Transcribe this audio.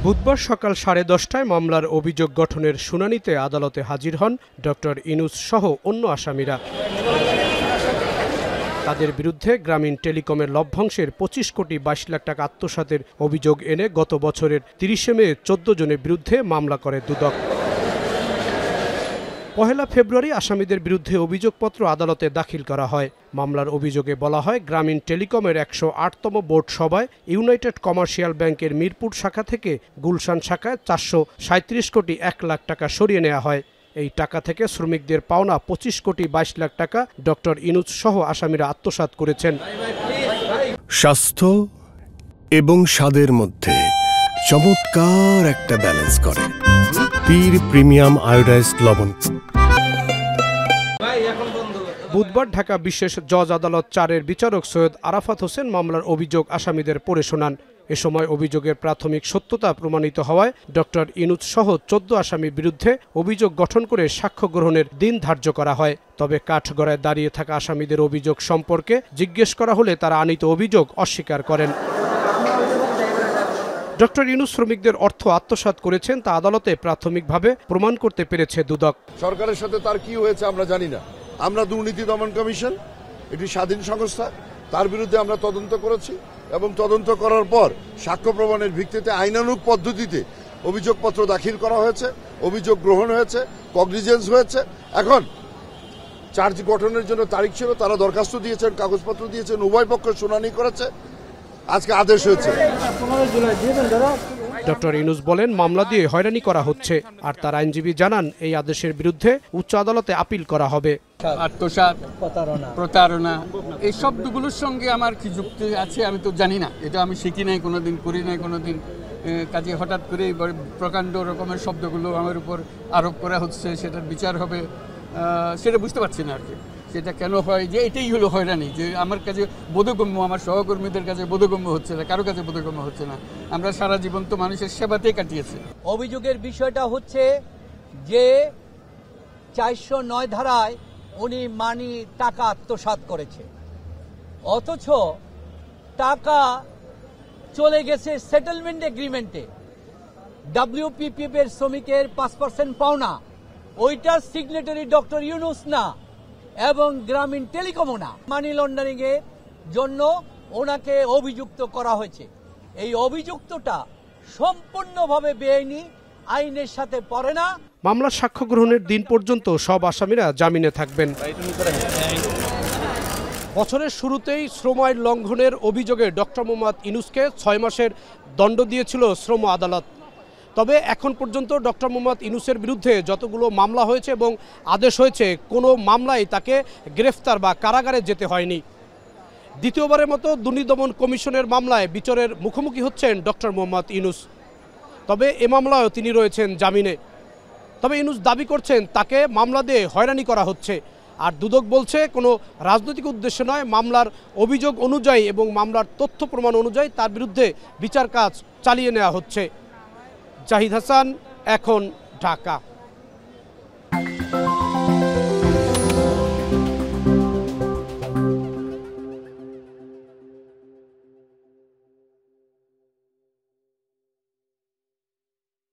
বুধবার সকাল 10:30টায় মামলার অভিযোগ গঠনের শুনানিতে আদালতে হাজির হন ডক্টর ইনুস সহ অন্য আসামিরা। তাদের বিরুদ্ধে গ্রামীণ টেলিকমের লভ্যাংশের 25 কোটি 22 লাখ টাকা আত্মসাতের অভিযোগ এনে গত বছরের 30 মে 14 জনের বিরুদ্ধে মামলা করে দুদক। 1 ফেব্রুয়ারি আসামিদের বিরুদ্ধে অভিযোগপত্র আদালতে দাখিল করা হয়। মামলার অভিযোগে বলা হয়, গ্রামীণ টেলিকমের 108তম বোর্ড সভায় ইউনাইটেড কমার্শিয়াল ব্যাংকের মিরপুর শাখা থেকে গুলশান শাখায় 437 কোটি 1 লাখ টাকা সরিয়ে নেওয়া হয়। এই টাকা থেকে শ্রমিকদের পাওনা 25 কোটি 22 লাখ টাকা ডক্টর ইনুস সহ আসামিরা আত্মসাৎ করেছেন। স্বাস্থ্য এবং স্বাদের মধ্যে চমৎকার একটা ব্যালেন্স করে পীর প্রিমিয়াম আয়োডাইজড লবণ। বুধবার ঢাকা বিশেষ জজ আদালত 4-এর বিচারক সৈয়দ আরাফাত হোসেন মামলার অভিযোগ আসামিদের পড়ে শোনান। এ সময় অভিযোগের প্রাথমিক সত্যতা প্রমাণিত হওয়ায় ডক্টর ইনুস সহ 14 আসামির বিরুদ্ধে অভিযোগ গঠন করে সাক্ষ্য গ্রহণের দিন ধার্য করা হয়। তবে কাঠগড়ায় দাঁড়িয়ে থাকা আসামিদের অভিযোগ সম্পর্কে জিজ্ঞেস করা হলে তারা আনীত অভিযোগ অস্বীকার করেন। ডক্টর ইনুস শ্রমিকদের অর্থ আত্মসাৎ করেছেন তা আদালতে প্রাথমিকভাবে প্রমাণ করতে পেরেছে দুদক। সরকারের সাথে তার কি হয়েছে আমরা জানি না। আমরা দুর্নীতি দমন কমিশন, এটি স্বাধীন সংস্থা, তার বিরুদ্ধে আমরা তদন্ত করেছি এবং তদন্ত করার পর সাক্ষ্য প্রমাণের ভিত্তিতে আইনানুগ পদ্ধতিতে অভিযোগপত্র দাখিল করা হয়েছে, অভিযোগ গ্রহণ হয়েছে, কগনিজেন্স হয়েছে। এখন চার্জ গঠনের জন্য তারিখ ছিল, তারা দরখাস্ত দিয়েছেন, কাগজপত্র দিয়েছেন, উভয় পক্ষ শুনানি করেছে, আজকে আদেশ হয়েছে। ডক্টর ইনুস বলেন, মামলা দিয়ে হয়রানি করা হচ্ছে, আর তার আইনজীবী জানান এই আদেশের বিরুদ্ধে উচ্চ আদালতে আপিল করা হবে। আত্মসাৎ, প্রতারণা, এই শব্দগুলোর সঙ্গে আমার কি যুক্তি আছে আমি তো জানি না। এটা আমি শিখি নাই, কোনোদিন করি নাই, কোনোদিন কাজে হঠাৎ করে প্রকাণ্ড রকমের শব্দগুলো আমার উপর আরোপ করা হচ্ছে, সেটার বিচার হবে সেটা বুঝতে পারছি না আর কি। সেটা কেন হয় যে এটাই হলো হয়রানি, যে আমার কাছে বোধগম্য, আমার সহকর্মীদের কাছে বোধগম্য হচ্ছে না, কারো কাছে বোধগম্য হচ্ছে না। আমরা সারা জীবন তো মানুষের সেবাতেই কাটিয়েছি। অভিযোগের বিষয়টা হচ্ছে যে 409 ধারায় উনি টাকা আত্মসাৎ করেছে, অথচ টাকা চলে গেছে সেটেলমেন্ট এগ্রিমেন্টে। WPPF এর শ্রমিকের 5% পাওনা, ওইটার সিগনেটারি ডক্টর ইউনুস না এবং গ্রামীণ টেলিকমও না। মানি লন্ডারিং এর জন্য ওনাকে অভিযুক্ত করা হয়েছে। এই অভিযুক্তটা সম্পূর্ণভাবে বেআইনি, আইনের সাথে পড়ে না। মামলার সাক্ষ্য গ্রহণের দিন পর্যন্ত সব আসামিরা জামিনে থাকবেন। বছরের শুরুতেই শ্রম আইন লঙ্ঘনের অভিযোগে ডক্টর মোহাম্মদ ইনুসকে 6 মাসের দণ্ড দিয়েছিল শ্রম আদালত। তবে এখন পর্যন্ত ডক্টর মোহাম্মদ ইনুসের বিরুদ্ধে যতগুলো মামলা হয়েছে এবং আদেশ হয়েছে, কোনো মামলায় তাকে গ্রেফতার বা কারাগারে যেতে হয়নি। দ্বিতীয়বারের মতো দুর্নীতি দমন কমিশনের মামলায় বিচারের মুখোমুখি হচ্ছেন ডক্টর মোহাম্মদ ইনুস। তবে এ মামলায়ও তিনি রয়েছেন জামিনে। তবে ইনুস দাবি করছেন তাকে মামলা দিয়ে হয়রানি করা হচ্ছে, আর দুদক বলছে কোনো রাজনৈতিক উদ্দেশ্য নয়, মামলার অভিযোগ অনুযায়ী এবং মামলার তথ্য প্রমাণ অনুযায়ী তার বিরুদ্ধে বিচার কাজ চালিয়ে নেওয়া হচ্ছে। জাহিদ হাসান, এখন, ঢাকা।